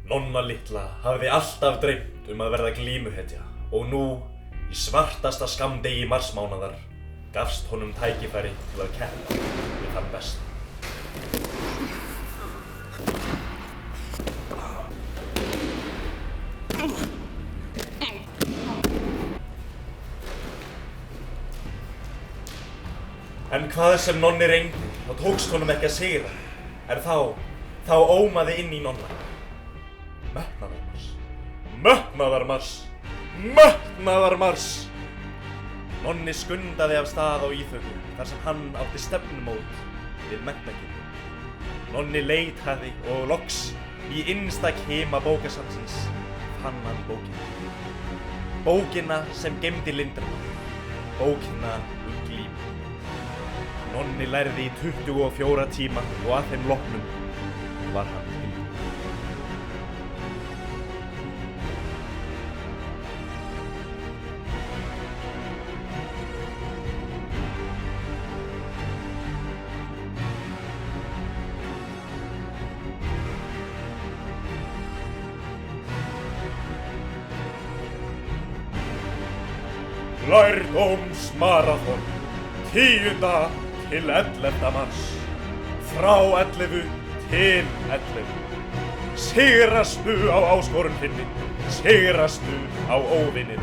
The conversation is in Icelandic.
Nonna litla hafði alltaf dreymt að verða glímuhetja og nú, í svartasta skammdegi marsmánaðar, gafst honum tækifæri til að keppa við þann besta. En hvað sem Nonni reyndi, þá tókst honum ekki að sigra, en þá ómaði inn í Nonna. Metnaðarmars, metnaðarmars, metnaðarmars! Nonni skundaði af stað á íþöku þar sem hann átti stefnumót við menntakirkju. Nonni leitaði og loks í innsta kima bókasafnsins fann hann bókina. Bókina sem geymdi leyndarmál, bókina glímu. Nonni lærði í 24 tíma og að þeim loknum var hann tilbúinn. Lærdómsmaraþon 10. til 11. mars. Frá 11 til 11. Sigrastu á áskorun þinni, sigrastu á óvininn.